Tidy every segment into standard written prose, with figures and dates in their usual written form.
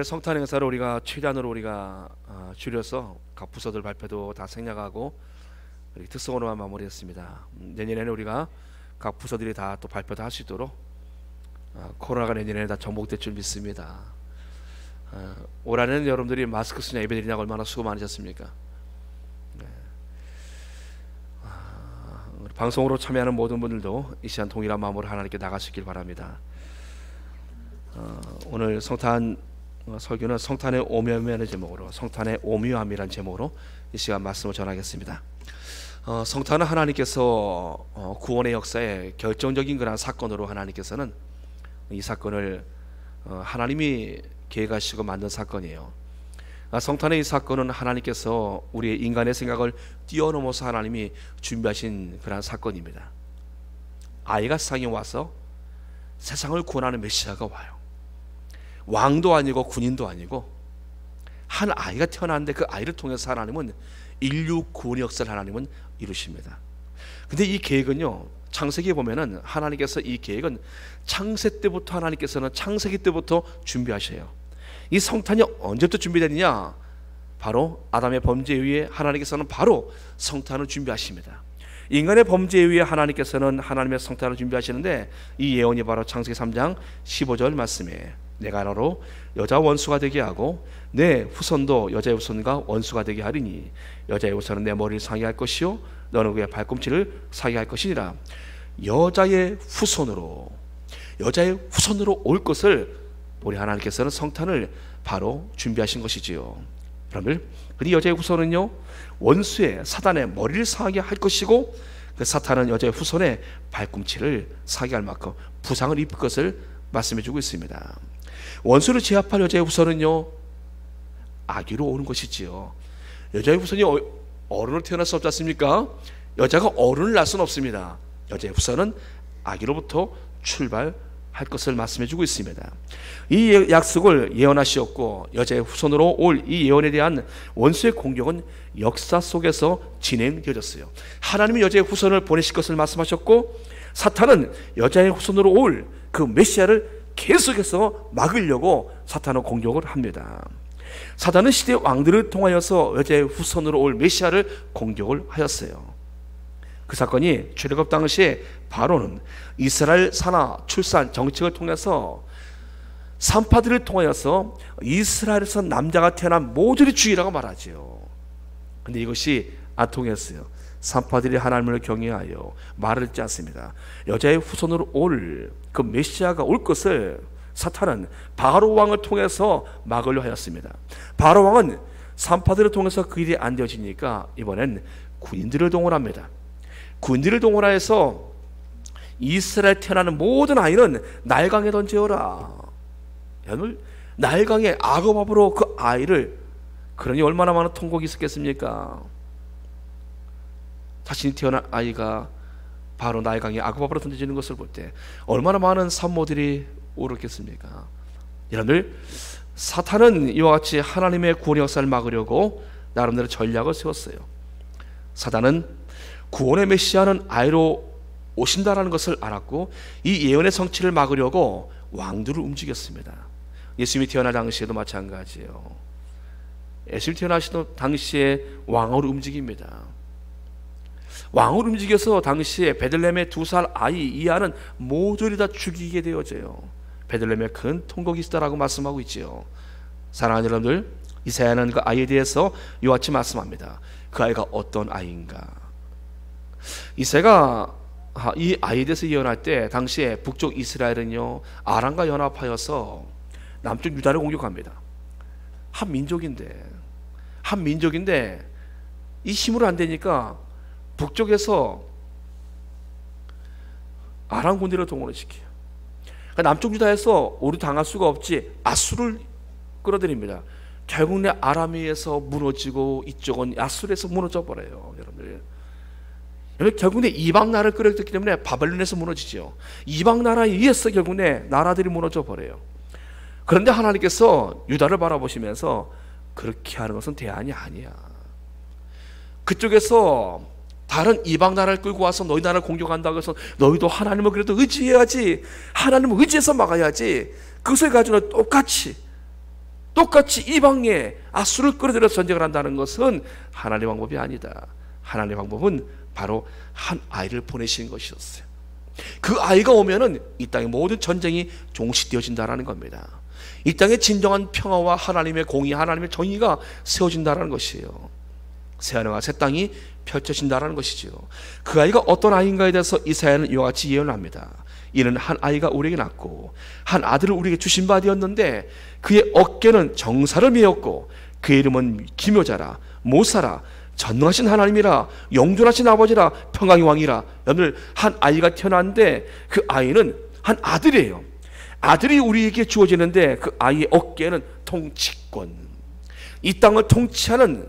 이번에 성탄 행사를 우리가 최대한으로 우리가 줄여서 각 부서들 발표도 다 생략하고 특성으로만 마무리했습니다. 내년에는 우리가 각 부서들이 다 또 발표도 할 수 있도록 코로나가 내년에 다 정복될 줄 믿습니다. 올 한해는 여러분들이 마스크 쓰냐 예배드리냐고 얼마나 수고 많으셨습니까? 방송으로 참여하는 모든 분들도 이 시간 동일한 마음으로 하나님께 나가시길 바랍니다. 오늘 성탄 설교는 성탄의 오묘함이라는 제목으로, 성탄의 오묘함이라는 제목으로 이 시간 말씀을 전하겠습니다. 성탄은 하나님께서 구원의 역사에 결정적인 그런 사건으로 하나님께서는 이 사건을 하나님이 계획하시고 만든 사건이에요. 성탄의 이 사건은 하나님께서 우리의 인간의 생각을 뛰어넘어서 하나님이 준비하신 그런 사건입니다. 아이가 세상에 와서 세상을 구원하는 메시아가 와요. 왕도 아니고 군인도 아니고 한 아이가 태어났는데 그 아이를 통해서 하나님은 인류 구원의 역사를 하나님은 이루십니다. 근데 이 계획은요, 창세기에 보면은 하나님께서 이 계획은 창세 때부터 하나님께서는 창세기 때부터 준비하셔요. 이 성탄이 언제부터 준비되느냐? 바로 아담의 범죄에 의해 하나님께서는 바로 성탄을 준비하십니다. 인간의 범죄에 의해 하나님께서는 하나님의 성탄을 준비하시는데, 이 예언이 바로 창세기 3장 15절 말씀이에요. 내가 너로 여자 원수가 되게 하고 내 후손도 여자의 후손과 원수가 되게 하리니 여자의 후손은 내 머리를 상하게 할 것이요 너는 그의 발꿈치를 상하게 할 것이니라. 여자의 후손으로 올 것을 우리 하나님께서는 성탄을 바로 준비하신 것이지요. 여러분들, 그 여자의 후손은요, 원수의 사단의 머리를 상하게 할 것이고, 그 사탄은 여자의 후손의 발꿈치를 상하게 할 만큼 부상을 입을 것을 말씀해주고 있습니다. 원수를 제압할 여자의 후손은요, 아기로 오는 것이지요. 여자의 후손이 어른으로 태어날 수 없지 않습니까? 여자가 어른을 낳을 수는 없습니다. 여자의 후손은 아기로부터 출발할 것을 말씀해주고 있습니다. 이 약속을 예언하시었고, 여자의 후손으로 올 이 예언에 대한 원수의 공격은 역사 속에서 진행되어졌어요. 하나님이 여자의 후손을 보내실 것을 말씀하셨고, 사탄은 여자의 후손으로 올 그 메시아를 계속해서 막으려고 사탄은 공격을 합니다. 사탄은 시대 왕들을 통하여서 여자의 후손으로 올 메시아를 공격을 하였어요. 그 사건이 출애굽 당시에 바로는 이스라엘 산하 출산 정책을 통해서 산파들을 통하여서 이스라엘에서 남자가 태어난 모두를 죽이라고 말하지요. 근데 이것이 안 통했어요. 산파들이 하나님을 경외하여 말을 듣지 않습니다. 여자의 후손으로 올 그 메시아가 올 것을 사탄은 바로 왕을 통해서 막으려 하였습니다. 바로 왕은 산파들을 통해서 그 일이 안 되어지니까 이번엔 군인들을 동원합니다. 군인들을 동원하여서 이스라엘 태어나는 모든 아이는 날강에 던지어라. 여러분, 날강에 악어밥으로 그 아이를, 그러니 얼마나 많은 통곡이 있었겠습니까? 자신이 태어난 아이가 바로 날강에 악어밥으로 던져지는 것을 볼 때 얼마나 많은 산모들이 울었겠습니까? 여러분들, 사탄은 이와 같이 하나님의 구원의 역사를 막으려고 나름대로 전략을 세웠어요. 사탄은 구원의 메시아는 아이로 오신다라는 것을 알았고, 이 예언의 성취를 막으려고 왕들을 움직였습니다. 예수님이 태어날 당시에도 마찬가지예요. 예수님이 태어나시던 당시에 왕으로 움직입니다. 왕으로 움직여서 당시에 베들레헴의 2살 아이 이하는 모조리 다 죽이게 되어져요. 베들레헴에 큰 통곡이 있다라고 말씀하고 있지요. 사랑하는 여러분들, 이사야는 그 아이에 대해서 이와 같이 말씀합니다. 그 아이가 어떤 아이인가? 이사야가 이 아이에 대해서 예언할 때 당시에 북쪽 이스라엘은요, 아람과 연합하여서 남쪽 유다를 공격합니다. 한 민족인데 이 힘으로 안 되니까 북쪽에서 아람 군대를 동원을 시켜요. 그러니까 남쪽 유다에서 우리 당할 수가 없지 아수를 끌어들입니다. 결국 내 아람에서 무너지고 이쪽은 아수르에서 무너져 버려요. 여러분들, 결국 내 이방 나라를 끌어들였기 때문에 바벨론에서 무너지죠. 이방 나라에 의해서 결국 내 나라들이 무너져 버려요. 그런데 하나님께서 유다를 바라보시면서 그렇게 하는 것은 대안이 아니야. 그쪽에서 다른 이방 나라를 끌고 와서 너희 나라를 공격한다고 해서 너희도 하나님을 그래도 의지해야지, 하나님을 의지해서 막아야지. 그것을 가지고 똑같이 똑같이 이방에 아수를 끌어들여 전쟁을 한다는 것은 하나님의 방법이 아니다. 하나님의 방법은 바로 한 아이를 보내신 것이었어요. 그 아이가 오면은 이 땅의 모든 전쟁이 종식되어진다라는 겁니다. 이 땅의 진정한 평화와 하나님의 공의, 하나님의 정의가 세워진다라는 것이에요. 새하늘과 새 땅이 펼쳐진다라는 것이죠. 그 아이가 어떤 아이인가에 대해서 이사야는 이와 같이 예언을 합니다. 이는 한 아이가 우리에게 낳고 한 아들을 우리에게 주신 바 되었는데 그의 어깨는 정사를 메었고 그의 이름은 기묘자라 모사라 전능하신 하나님이라 영존하신 아버지라 평강의 왕이라. 오늘 한 아이가 태어났는데 그 아이는 한 아들이에요. 아들이 우리에게 주어지는데 그 아이의 어깨에는 통치권, 이 땅을 통치하는,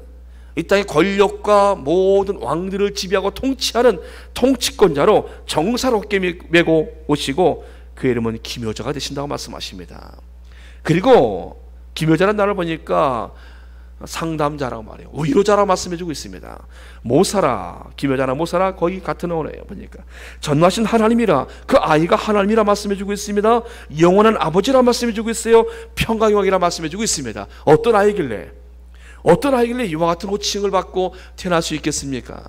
이 땅의 권력과 모든 왕들을 지배하고 통치하는 통치권자로 정사를 어깨에 메고 오시고 그의 이름은 기묘자가 되신다고 말씀하십니다. 그리고 기묘자라는 단어를 보니까 상담자라고 말해요. 위로자라고 말씀해주고 있습니다. 모사라, 기묘자나 모사라 거의 같은 언어예요. 보니까 전능하신 하나님이라, 그 아이가 하나님이라 말씀해주고 있습니다. 영원한 아버지라 말씀해주고 있어요. 평강의 왕이라 말씀해주고 있습니다. 어떤 아이길래 이와 같은 호칭을 받고 태어날 수 있겠습니까?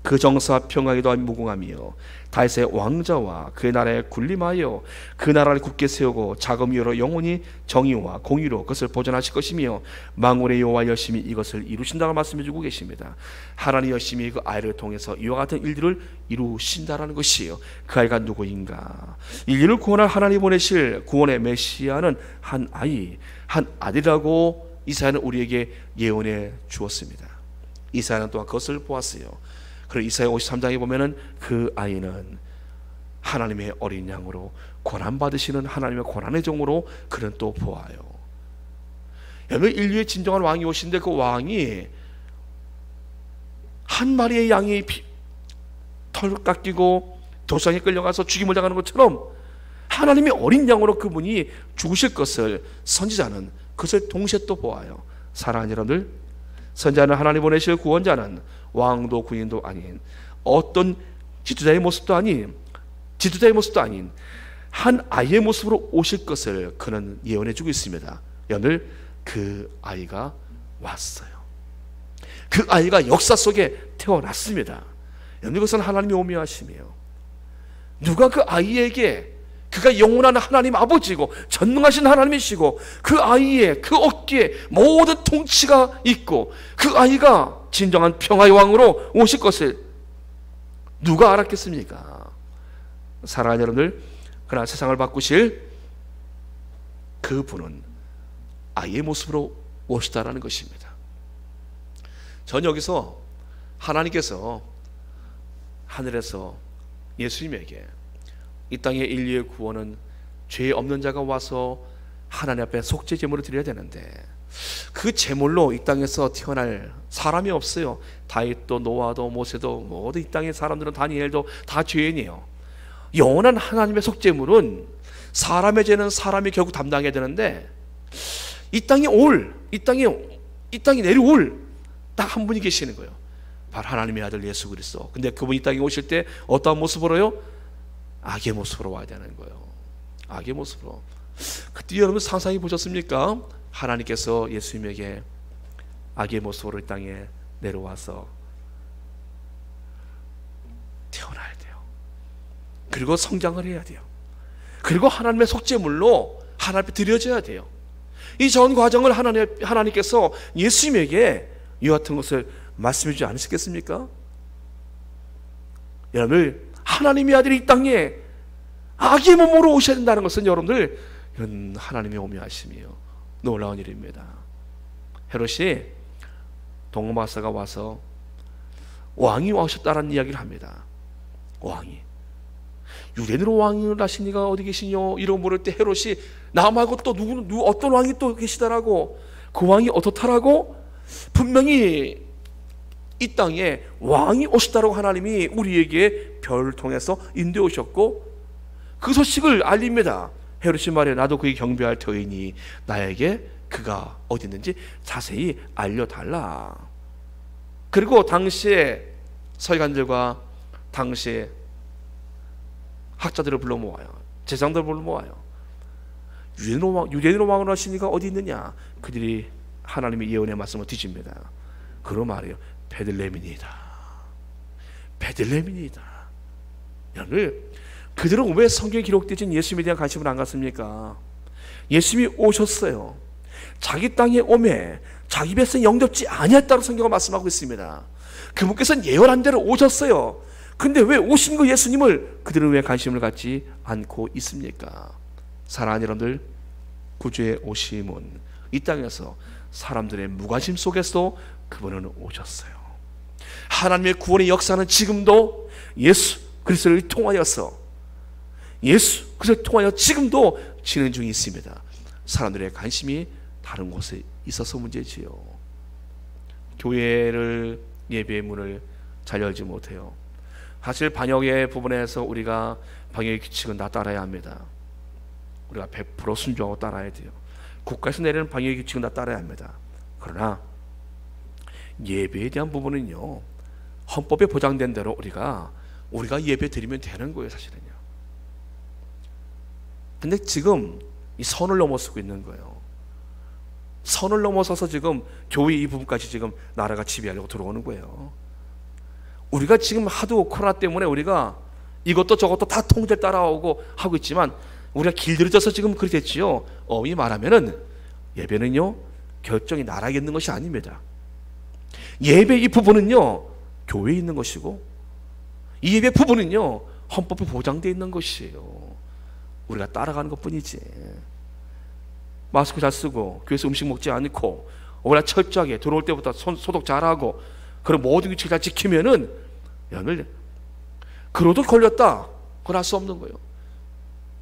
그 정사와 평강이 더한 무궁하며 다윗의 왕자와 그의 나라에 군림하여 그 나라를 굳게 세우고 자금 위로 영원히 정의와 공의로 그것을 보존하실 것이며 만군의 여호와 열심히 이것을 이루신다고 말씀해주고 계십니다. 하나님 열심히 그 아이를 통해서 이와 같은 일들을 이루신다라는 것이에요. 그 아이가 누구인가? 인류를 구원할 하나님 보내실 구원의 메시아는 한 아이, 한 아들이라고 이사야는 우리에게 예언해 주었습니다. 이사야는 또한 그것을 보았어요. 그리고 이사야 53장에 보면은 그 아이는 하나님의 어린 양으로 고난받으시는 하나님의 고난의 종으로 그는 또 보아요. 여러분, 인류의 진정한 왕이 오신데 그 왕이 한 마리의 양이 털 깎이고 도상에 끌려가서 죽임을 당하는 것처럼 하나님의 어린 양으로 그분이 죽으실 것을 선지자는 그것을 동시에 또 보아요. 사랑하는 여러분들, 선지자는 하나님 보내실 구원자는 왕도 군인도 아닌 어떤 지도자의 모습도 아닌 한 아이의 모습으로 오실 것을 그는 예언해주고 있습니다. 오늘 그 아이가 왔어요. 그 아이가 역사 속에 태어났습니다. 여러분, 이것은 하나님의 오묘하심이에요. 누가 그 아이에게, 그가 영원한 하나님 아버지고 전능하신 하나님이시고 그 아이의 그 어깨에 모든 통치가 있고 그 아이가 진정한 평화의 왕으로 오실 것을 누가 알았겠습니까? 사랑하는 여러분들, 그러나 세상을 바꾸실 그 분은 아이의 모습으로 오시다라는 것입니다. 전 여기서 하나님께서 하늘에서 예수님에게 이 땅의 인류의 구원은 죄 없는 자가 와서 하나님 앞에 속죄 제물을 드려야 되는데 그 제물로 이 땅에서 태어날 사람이 없어요. 다윗도 노아도 모세도 모두 이 땅의 사람들은, 다니엘도 다 죄인이에요. 영원한 하나님의 속죄물은 사람의 죄는 사람이 결국 담당해야 되는데 이 땅에 내려올 딱 한 분이 계시는 거예요. 바로 하나님의 아들 예수 그리스도. 근데 그분이 이 땅에 오실 때 어떠한 모습으로요? 악의 모습으로 와야 되는 거예요. 악의 모습으로. 그때 여러분 상상해 보셨습니까? 하나님께서 예수님에게 악의 모습으로 이 땅에 내려와서 태어나야 돼요. 그리고 성장을 해야 돼요. 그리고 하나님의 속죄물로 하나님 앞에 드려져야 돼요. 이 전 과정을 하나님께서 예수님에게 이와 같은 것을 말씀해 주지 않으셨겠습니까? 여러분, 하나님의 아들이 이 땅에 악의 몸으로 오셔야 된다는 것은 여러분들, 이건 하나님의 오묘하심이에요. 놀라운 일입니다. 헤롯이 동방박사가 와서 왕이 오셨다는 이야기를 합니다. 왕이, 유대인으로 왕을 하신 이가 어디 계시뇨? 이러고 물을 때 헤롯이 나 말고 또 누구 어떤 왕이 또 계시다라고, 그 왕이 어떻다라고, 분명히 이 땅에 왕이 오셨다라고 하나님이 우리에게 별을 통해서 인도해 오셨고 그 소식을 알립니다. 헤롯이 말해, 나도 그에게 경배할 터이니 나에게 그가 어디 있는지 자세히 알려달라. 그리고 당시에 서기관들과 당시에 학자들을 불러 모아요. 제사장들을 불러 모아요. 유대인으로 왕으로 하시니가 어디 있느냐? 그들이 하나님의 예언의 말씀을 뒤집니다. 그런 말이에요. 베들레헴이니이다. 베들레헴이니이다. 여러분, 그들은 왜 성경에 기록되진 예수님에 대한 관심을 안 갖습니까? 예수님이 오셨어요. 자기 땅에 오매 자기 백성 영접지 아니했다고 성경은 말씀하고 있습니다. 그분께서는 예언한 대로 오셨어요. 근데 왜 오신 그 예수님을 그들은 왜 관심을 갖지 않고 있습니까? 사랑하는 여러분들, 구주의 오심은 이 땅에서 사람들의 무관심 속에서도 그분은 오셨어요. 하나님의 구원의 역사는 지금도 예수 그리스도를 통하여서 지금도 진행 중에 있습니다. 사람들의 관심이 다른 곳에 있어서 문제지요. 교회를 예배의 문을 잘 열지 못해요. 사실 방역의 부분에서 우리가 방역의 규칙은 다 따라야 합니다. 우리가 100% 순종하고 따라야 돼요. 국가에서 내리는 방역의 규칙은 다 따라야 합니다. 그러나 예배에 대한 부분은요, 헌법에 보장된 대로 우리가 예배 드리면 되는 거예요, 사실은요. 근데 지금 이 선을 넘어서고 있는 거예요. 선을 넘어서서 지금 교회 이 부분까지 지금 나라가 지배하려고 들어오는 거예요. 우리가 지금 하도 코로나 때문에 우리가 이것도 저것도 다 통제 따라오고 하고 있지만 우리가 길들여져서 지금 그렇게 됐지요. 엄히 말하면은 예배는요, 결정이 나라에 있는 것이 아닙니다. 예배 이 부분은요, 교회에 있는 것이고, 이 예배 부분은요, 헌법에 보장되어 있는 것이에요. 우리가 따라가는 것 뿐이지. 마스크 잘 쓰고 교회에서 음식 먹지 않고 우리가 철저하게 들어올 때부터 손 소독 잘하고 그런 모든 규칙을 잘 지키면은 여러분들, 그러도 걸렸다, 그건 할 수 없는 거예요.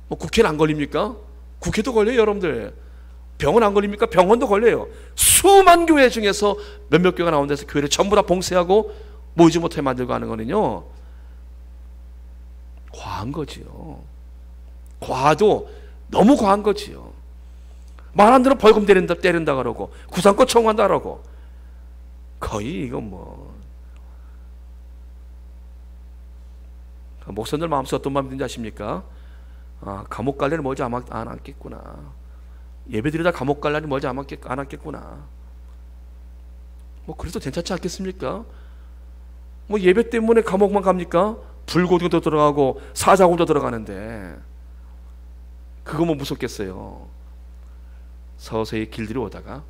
뭐 국회는 안 걸립니까? 국회도 걸려요. 여러분들, 병원 안 걸립니까? 병원도 걸려요. 수만 교회 중에서 몇몇 교회가 나온 데서 교회를 전부 다 봉쇄하고 모이지 못하게 만들고 하는 거는요, 과한 거지요. 과도 너무 과한 거지요. 말 안 들으면 벌금 때린다 그러고 구상권 청구한다 그러고, 거의 이건 뭐, 목사님들 마음속에 어떤 마음이 드는지 아십니까? 감옥 갈 날이 멀지 않았겠구나. 예배 드리다 감옥 갈 날이 멀지 않았겠구나. 뭐 그래도 괜찮지 않겠습니까? 뭐 예배 때문에 감옥만 갑니까? 불고등도 들어가고 사자고도 들어가는데 그거 뭐 무섭겠어요. 서서히 길들이 오다가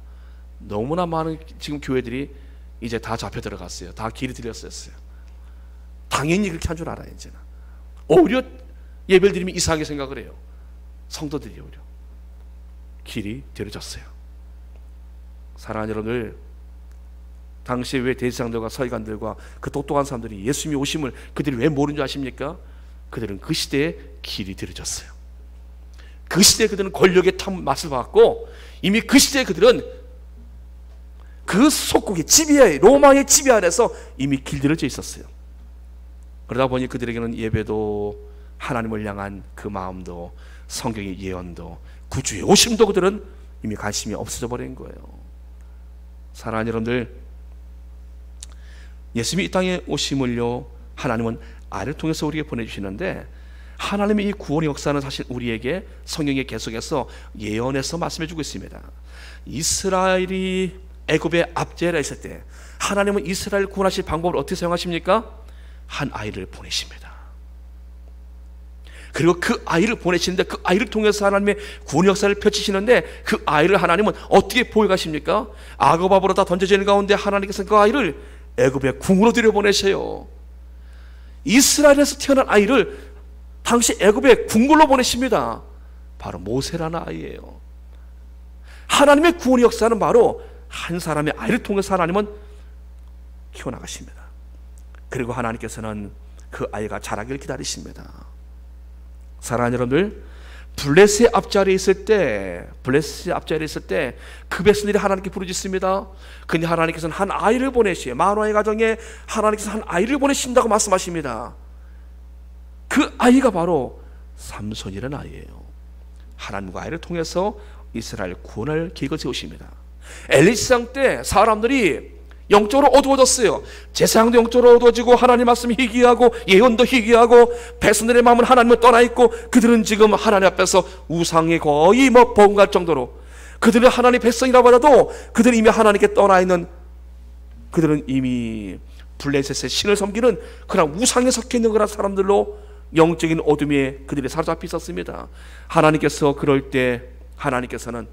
너무나 많은 지금 교회들이 이제 다 잡혀 들어갔어요. 다 길이 들렸었어요. 당연히 그렇게 한 줄 알아요. 이제는 오히려 예배를 드리면 이상하게 생각을 해요. 성도들이 오히려 길이 들여졌어요. 사랑하는 여러분들, 당시에 왜 대제사장들과 서기관들과 그 똑똑한 사람들이 예수님이 오심을 그들이 왜 모르는 줄 아십니까? 그들은 그 시대에 길이 들여졌어요. 그 시대에 그들은 권력의 맛을 봤고, 이미 그 시대에 그들은 그 속국의 지배, 로마의 지배 아래서 이미 길들여져 있었어요. 그러다 보니 그들에게는 예배도, 하나님을 향한 그 마음도, 성경의 예언도, 구주의 오심도 그들은 이미 관심이 없어져 버린 거예요. 사랑하는 여러분들, 예수님이 이 땅에 오심을요, 하나님은 아이를 통해서 우리에게 보내주시는데, 하나님의 이 구원의 역사는 사실 우리에게 성경에 계속해서 예언해서 말씀해주고 있습니다. 이스라엘이 애굽의 압제라 있을 때 하나님은 이스라엘 구원하실 방법을 어떻게 사용하십니까? 한 아이를 보내십니다. 그리고 그 아이를 보내시는데, 그 아이를 통해서 하나님의 구원 역사를 펼치시는데, 그 아이를 하나님은 어떻게 보여가십니까? 악어 밥으로 다 던져져 있는 가운데 하나님께서 그 아이를 애굽의 궁으로 들여보내셔요. 이스라엘에서 태어난 아이를 당시 애굽의 궁궐로 보내십니다. 바로 모세라는 아이예요. 하나님의 구원의 역사는 바로 한 사람의 아이를 통해서 하나님은 키워나가십니다. 그리고 하나님께서는 그 아이가 자라기를 기다리십니다. 사랑하는 여러분들, 블레스의 앞자리에 있을 때 그 백성들이 하나님께 부르짖습니다. 근데 하나님께서는 한 아이를 보내시요, 마노아의 가정에 하나님께서 한 아이를 보내신다고 말씀하십니다. 그 아이가 바로 삼손이라는 아이예요. 하나님과 아이를 통해서 이스라엘 구원할 계획을 세우십니다. 엘리시상 때 사람들이 영적으로 어두워졌어요. 제사장도 영적으로 어두워지고 하나님 말씀이 희귀하고 예언도 희귀하고 백성들의 마음은 하나님을 떠나 있고 그들은 지금 하나님 앞에서 우상에 거의 버금갈 정도로 그들은 하나님 백성이라고 하더라도 그들은 이미 하나님께 떠나 있는 그들은 이미 블레셋의 신을 섬기는 그런 우상에 섞여 있는 그런 사람들로 영적인 어둠에 그들이 사로잡혀 있었습니다. 하나님께서 그럴 때 하나님께서는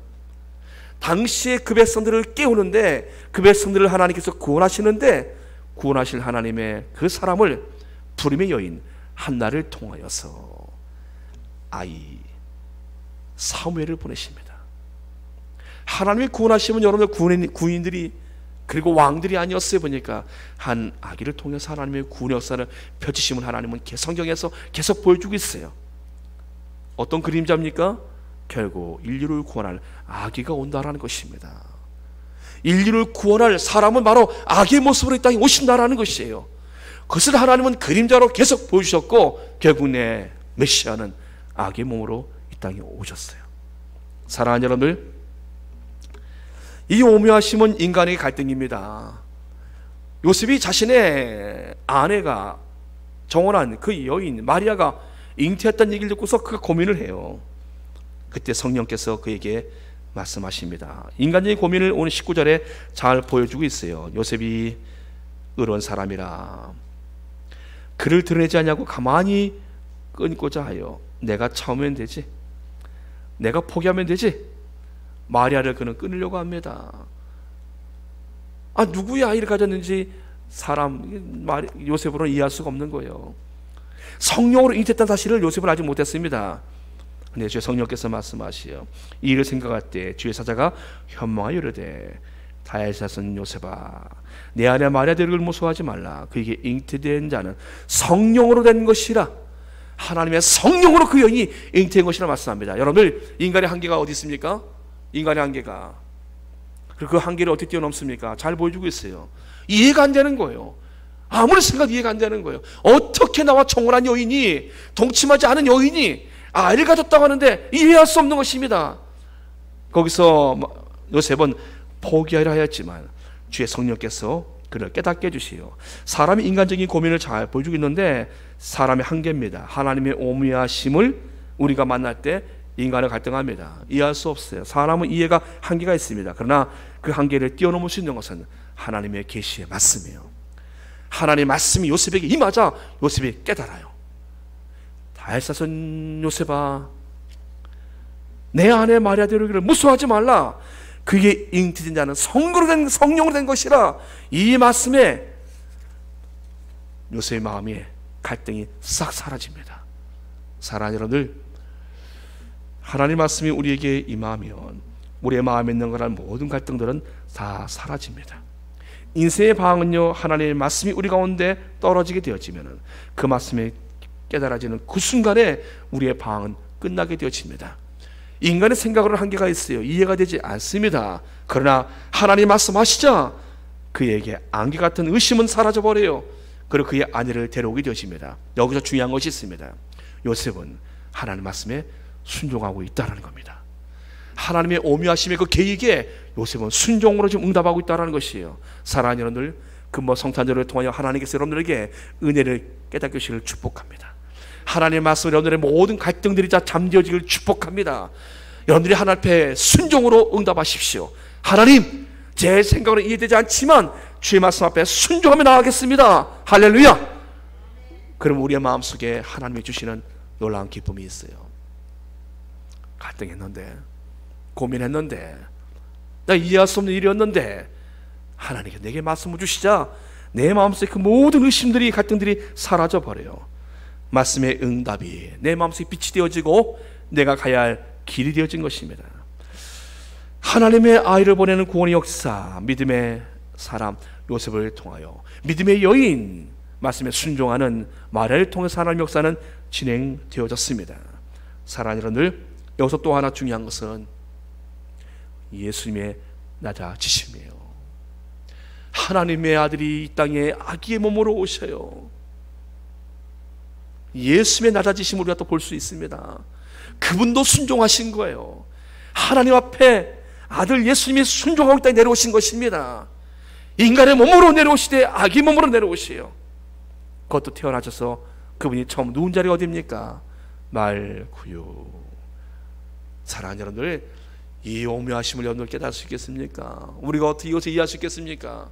당시에 그 백성들을 깨우는데 그 백성들을 하나님께서 구원하시는데 구원하실 하나님의 그 사람을 부림의 여인 한나를 통하여서 아이 사무엘을 보내십니다. 하나님의 구원하시면 여러분들 군인들이 그리고 왕들이 아니었어요. 보니까 한 아기를 통해서 하나님의 구원 역사를 펼치시면 하나님은 성경에서 계속 보여주고 있어요. 어떤 그림자입니까? 결국 인류를 구원할 아기가 온다라는 것입니다. 인류를 구원할 사람은 바로 아기의 모습으로 이 땅에 오신다라는 것이에요. 그것을 하나님은 그림자로 계속 보여주셨고 결국 내 메시아는 아기의 몸으로 이 땅에 오셨어요. 사랑하는 여러분들, 이 오묘하심은 인간의 갈등입니다. 요셉이 자신의 아내가 정혼한 그 여인 마리아가 잉태했다는 얘기를 듣고서 그가 고민을 해요. 그때 성령께서 그에게 말씀하십니다. 인간적인 고민을 오늘 19절에 잘 보여주고 있어요. 요셉이 의로운 사람이라 그를 드러내지 않냐고 가만히 끊고자 하여 내가 참으면 되지, 내가 포기하면 되지. 마리아를 그는 끊으려고 합니다. 누구의 아이를 가졌는지 요셉으로는 이해할 수가 없는 거예요. 성령으로 잉태했다는 사실을 요셉은 아직 못했습니다. 근데 주의 성령께서 말씀하시어 이 일을 생각할 때 주의 사자가 현망하여 이르되 다윗의 자손 요셉아, 내 아내 마리아 되기를 무서워하지 말라. 그에게 잉태된 자는 성령으로 된 것이라. 하나님의 성령으로 그 여인이 잉태된 것이라 말씀합니다. 여러분들, 인간의 한계가 어디 있습니까? 인간의 한계가. 그리고 그 한계를 어떻게 뛰어넘습니까? 잘 보여주고 있어요. 이해가 안 되는 거예요. 아무리 생각해도 이해가 안 되는 거예요. 어떻게 나와 청혼한 여인이, 동침하지 않은 여인이 아이를 가졌다고 하는데 이해할 수 없는 것입니다. 거기서 요셉은 포기하려 하였지만 주의 성령께서 그를 깨닫게 해주시오. 사람이 인간적인 고민을 잘 보여주고 있는데 사람의 한계입니다. 하나님의 오묘하심을 우리가 만날 때 인간은 갈등합니다. 이해할 수 없어요. 사람은 이해가 한계가 있습니다. 그러나 그 한계를 뛰어넘을 수 있는 것은 하나님의 계시의 말씀이에요. 하나님의 말씀이 요셉에게 임하자 요셉이 깨달아요. 다윗의 자손 요셉아, 내 아내 마리아 되기를 무서워하지 말라. 그게 잉태된 자는 성령으로 된 것이라. 이 말씀에 요셉의 마음에 갈등이 싹 사라집니다. 사랑하는 여러분들, 하나님 말씀이 우리에게 임하면 우리의 마음에 있는 거란 모든 갈등들은 다 사라집니다. 인생의 방은요, 하나님의 말씀이 우리 가운데 떨어지게 되어지면 그 말씀이 깨달아지는 그 순간에 우리의 방은 끝나게 되어집니다. 인간의 생각으로는 한계가 있어요. 이해가 되지 않습니다. 그러나 하나님 말씀하시자 그에게 안개 같은 의심은 사라져버려요. 그리고 그의 아내를 데려오게 되어집니다. 여기서 중요한 것이 있습니다. 요셉은 하나님 말씀에 순종하고 있다는 겁니다. 하나님의 오묘하심의 그 계획에 요셉은 순종으로 지금 응답하고 있다는 것이에요. 사랑하는 여러분들, 성탄절을 통하여 하나님께서 여러분들에게 은혜를 깨닫게 하시기를 축복합니다. 하나님의 말씀 여러분들의 모든 갈등들이 다 잠재워지기를 축복합니다. 여러분들이 하나님 앞에 순종으로 응답하십시오. 하나님, 제 생각으로 이해되지 않지만 주의 말씀 앞에 순종하며 나가겠습니다. 할렐루야. 그럼 우리의 마음속에 하나님이 주시는 놀라운 기쁨이 있어요. 갈등했는데, 고민했는데, 나 이해할 수 없는 일이었는데 하나님께 내게 말씀을 주시자 내 마음속에 그 모든 의심들이, 갈등들이 사라져버려요. 말씀의 응답이 내 마음속에 빛이 되어지고 내가 가야 할 길이 되어진 것입니다. 하나님의 아이를 보내는 구원의 역사, 믿음의 사람 요셉을 통하여 믿음의 여인 말씀에 순종하는 마리아를 통해서 하나님의 역사는 진행되어졌습니다. 사랑하는 여러분들, 여기서 또 하나 중요한 것은 예수님의 낮아지심이에요. 하나님의 아들이 이 땅에 아기의 몸으로 오셔요. 예수님의 낮아지심을 우리가 또 볼 수 있습니다. 그분도 순종하신 거예요. 하나님 앞에 아들 예수님이 순종하고 이 땅에 내려오신 것입니다. 인간의 몸으로 내려오시되 아기 몸으로 내려오시요. 그것도 태어나셔서 그분이 처음 누운 자리가 어디입니까? 말구유. 사랑하는 여러분들, 이 오묘하심을 여러분들 깨달을 수 있겠습니까? 우리가 어떻게 이것을 이해할 수 있겠습니까?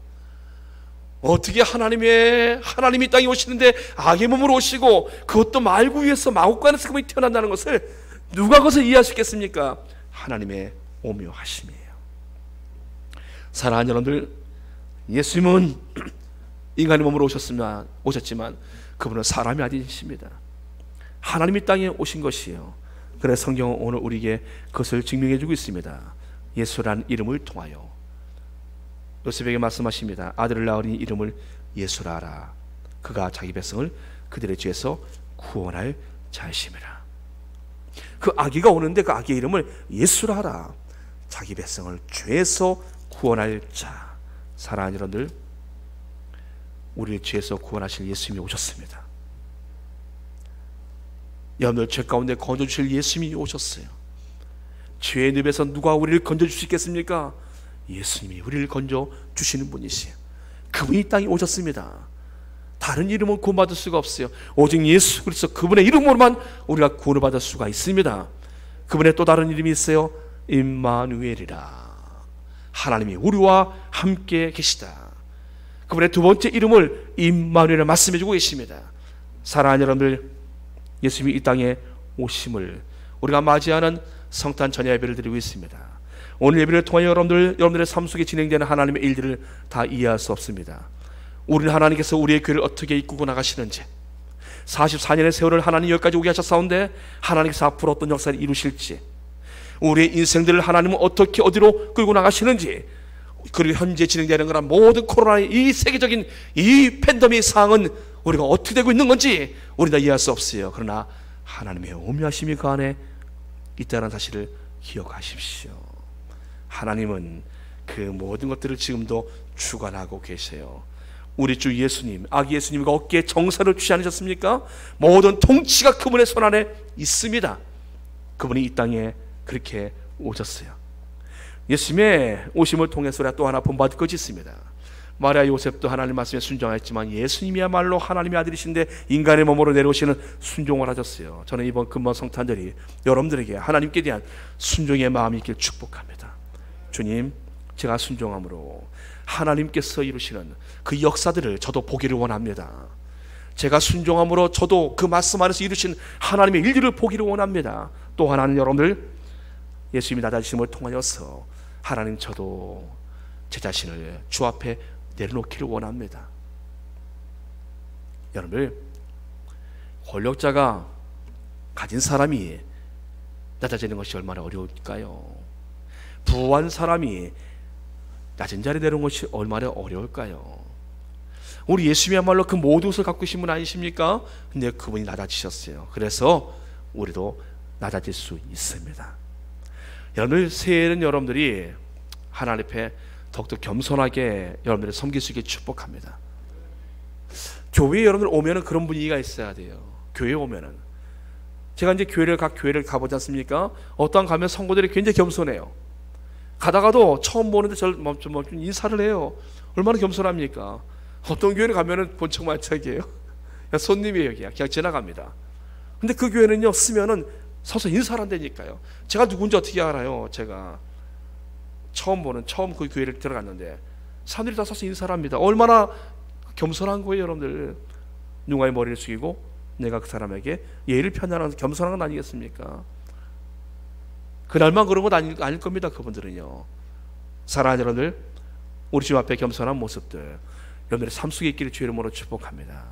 어떻게 하나님이 땅에 오시는데 악의 몸으로 오시고 그것도 말구유에서 마구간에서 그분이 태어난다는 것을 누가 그것을 이해할 수 있겠습니까? 하나님의 오묘하심이에요. 사랑하는 여러분들, 예수님은 인간의 몸으로 오셨지만 그분은 사람이 아니십니다. 하나님이 땅에 오신 것이에요. 그래서 성경은 오늘 우리에게 그것을 증명해 주고 있습니다. 예수라는 이름을 통하여 요셉에게 말씀하십니다. 아들을 낳으니 이름을 예수라 하라. 그가 자기 백성을 그들의 죄에서 구원할 자이심이라. 그 아기가 오는데 그 아기의 이름을 예수라 하라. 자기 백성을 죄에서 구원할 자. 사랑하는 여러분들, 우리의 죄에서 구원하실 예수님이 오셨습니다. 여러분들 죄 가운데 건져주실 예수님이 오셨어요. 죄의 늪에서 누가 우리를 건져줄 수 있겠습니까? 예수님이 우리를 건져주시는 분이시에요. 그분이 땅에 오셨습니다. 다른 이름은 구원받을 수가 없어요. 오직 예수 그리스도 그분의 이름으로만 우리가 구원을 받을 수가 있습니다. 그분의 또 다른 이름이 있어요. 임마누엘이라. 하나님이 우리와 함께 계시다. 그분의 두 번째 이름을 임마누엘을 말씀해주고 계십니다. 사랑하는 여러분들, 예수님이 이 땅에 오심을 우리가 맞이하는 성탄 전야 예배를 드리고 있습니다. 오늘 예배를 통하여 여러분들의 삶 속에 진행되는 하나님의 일들을 다 이해할 수 없습니다. 우리는 하나님께서 우리의 교회를 어떻게 이끌고 나가시는지, 44년의 세월을 하나님 여기까지 오게 하셨사온데 하나님께서 앞으로 어떤 역사를 이루실지, 우리의 인생들을 하나님은 어떻게 어디로 끌고 나가시는지, 그리고 현재 진행되는 거란 모든 코로나의 이 세계적인 이 팬데믹 상황은 우리가 어떻게 되고 있는 건지 우리 다 이해할 수 없어요. 그러나 하나님의 오묘하심이 그 안에 있다는 사실을 기억하십시오. 하나님은 그 모든 것들을 지금도 주관하고 계세요. 우리 주 예수님, 아기 예수님과 어깨에 정사를 주지 않으셨습니까? 모든 통치가 그분의 손 안에 있습니다. 그분이 이 땅에 그렇게 오셨어요. 예수님의 오심을 통해서 우리가 또 하나 본받을 것이 있습니다. 마리아 요셉도 하나님 말씀에 순종했지만 예수님이야말로 하나님의 아들이신데 인간의 몸으로 내려오시는 순종을 하셨어요. 저는 이번 금방 성탄절이 여러분들에게 하나님께 대한 순종의 마음이 있길 축복합니다. 주님, 제가 순종함으로 하나님께서 이루시는 그 역사들을 저도 보기를 원합니다. 제가 순종함으로 저도 그 말씀 안에서 이루신 하나님의 일들을 보기를 원합니다. 또 하나는 여러분들, 예수님이 낮아지심을 통하여서 하나님, 저도 제 자신을 주 앞에 내려놓기를 원합니다. 여러분들, 권력자가 가진 사람이 낮아지는 것이 얼마나 어려울까요? 부한 사람이 낮은 자리에 내려온 것이 얼마나 어려울까요? 우리 예수님이야말로 그 모든 것을 갖고 계신 분 아니십니까? 근데 그분이 낮아지셨어요. 그래서 우리도 낮아질 수 있습니다. 여러분들, 새해에는 여러분들이 하나님 앞에 더욱더 겸손하게 여러분들을 섬길 수 있게 축복합니다. 교회에 여러분들 오면은 그런 분위기가 있어야 돼요. 교회에 오면은, 제가 이제 각 교회를 가보지 않습니까? 어떠한 가면 성도들이 굉장히 겸손해요. 가다가도 처음 보는데 좀 인사를 해요. 얼마나 겸손합니까? 어떤 교회를 가면은 본청만착이에요. 손님이에요. 그냥 지나갑니다. 근데 그 교회는요, 쓰면은 서서 인사를 한다니까요. 제가 누군지 어떻게 알아요? 제가 처음 그 교회를 들어갔는데 사람들이 다 서서 인사를 합니다. 얼마나 겸손한 거예요, 여러분들. 누가의 머리를 숙이고 내가 그 사람에게 예의를 편하는 겸손한 건 아니겠습니까? 그날만 그런 건 아닐 겁니다. 그분들은요. 사랑하는 여러분들, 우리 주 앞에 겸손한 모습들 여러분들의 삶 속에 있기를 주의 이름으로 축복합니다.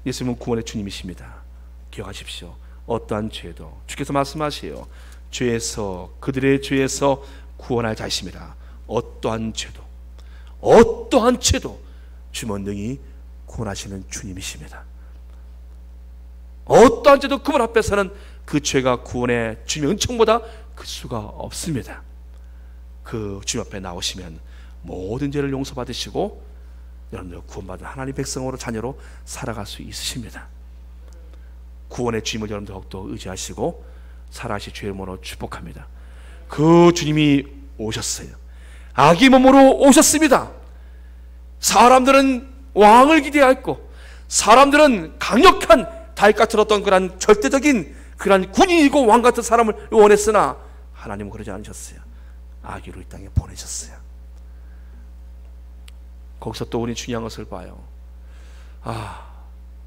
예수님은 구원의 주님이십니다. 기억하십시오. 어떠한 죄도 주께서 말씀하시요, 죄에서, 그들의 죄에서 구원할 자이심이라. 어떠한 죄도 주면 능히 구원하시는 주님이십니다. 어떠한 죄도 그분 앞에서는 그 죄가 구원의 주님의 은총보다 클 수가 없습니다. 그 주님 앞에 나오시면 모든 죄를 용서받으시고 여러분들 구원받은 하나님 백성으로, 자녀로 살아갈 수 있으십니다. 구원의 주님을 여러분들 더욱더 의지하시고 살아가실 주의 이름으로 축복합니다. 그 주님이 오셨어요. 아기 몸으로 오셨습니다. 사람들은 왕을 기대했고 사람들은 강력한 다윗같은 어떤 그런 절대적인 그런 군인이고 왕 같은 사람을 원했으나 하나님은 그러지 않으셨어요. 아기로 이 땅에 보내셨어요. 거기서 또 우리 중요한 것을 봐요.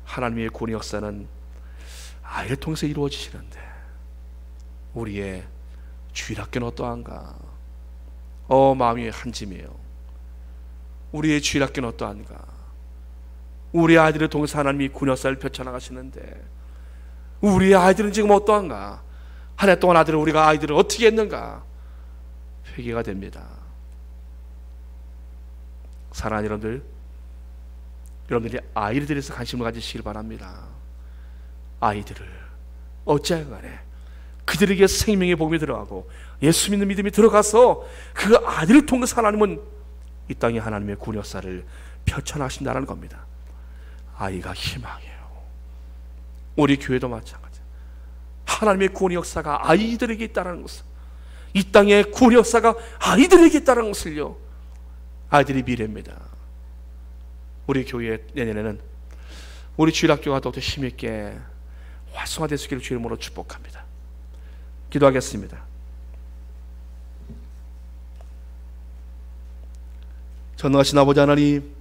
하나님의 구원의 역사는 아이를 통해서 이루어지시는데 우리의 주일학교는 어떠한가? 마음이 한짐이에요. 우리의 주일학교는 어떠한가? 우리 아이들을 통해서 하나님이 구원 역사를 펼쳐나가시는데 우리의 아이들은 지금 어떠한가? 한 해 동안 우리가 아이들을 어떻게 했는가? 회개가 됩니다. 사랑하는 여러분들이 아이들에 대해서 관심을 가지시길 바랍니다. 아이들을 어찌하여간에 그들에게 생명의 복음이 들어가고 예수 믿는 믿음이 들어가서 그 아들을 통해서 하나님은 이 땅에 하나님의 구원 역사를 펼쳐나가신다는 겁니다. 아이가 희망이에요. 우리 교회도 마찬가지. 하나님의 구원 역사가 아이들에게 있다는 것을, 이 땅의 구원 역사가 아이들에게 있다는 것을요, 아이들이 미래입니다. 우리 교회 내년에는 우리 주일학교가 더욱더 힘있게 활성화될 수 있기를 주의 이름으로 축복합니다. 기도하겠습니다. 전능하신 아버지 하나님,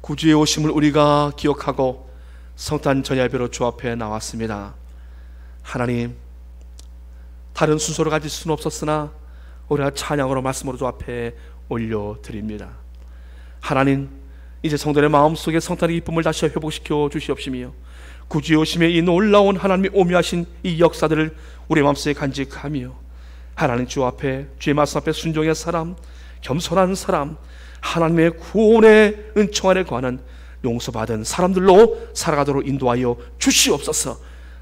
구주의 오심을 우리가 기억하고 성탄 전야예배로 주 앞에 나왔습니다. 하나님, 다른 순서를 가질 수는 없었으나 우리가 찬양으로 말씀으로 주 앞에 올려드립니다. 하나님, 이제 성도의 마음속에 성탄의 기쁨을 다시 회복시켜 주시옵시며 구주의 오심에 이 놀라운 하나님의 오묘하신 이 역사들을 우리 마음속에 간직하며 하나님 주 앞에, 주의 말씀 앞에 순종의 사람, 겸손한 사람, 하나님의 구원의 은총 안에 관한 용서받은 사람들로 살아가도록 인도하여 주시옵소서.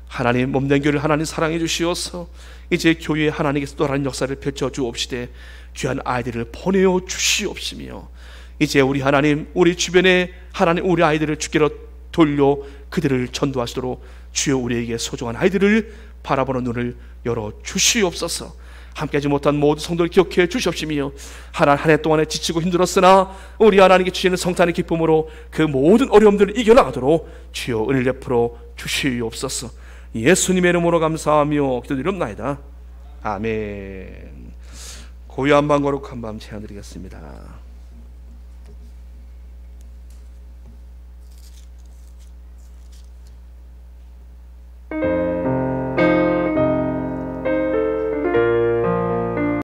하나님, 몸된 교회를 하나님 사랑해 주시옵소서. 이제 교회에 하나님께서 또 다른 역사를 펼쳐 주옵시되 귀한 아이들을 보내어 주시옵시며 이제 우리 하나님, 우리 주변에 하나님 우리 아이들을 주께로 돌려 그들을 전도하시도록 주여 우리에게 소중한 아이들을 바라보는 눈을 열어 주시옵소서. 함께하지 못한 모든 성도를 기억해 주시옵시며 한 해 동안에 지치고 힘들었으나 우리 하나님께 주시는 성탄의 기쁨으로 그 모든 어려움들을 이겨나가도록 주여 은혜를 베풀어 주시옵소서. 예수님의 이름으로 감사하며 기도드립나이다. 아멘. 고요한 밤 거룩한 밤 제안드리겠습니다.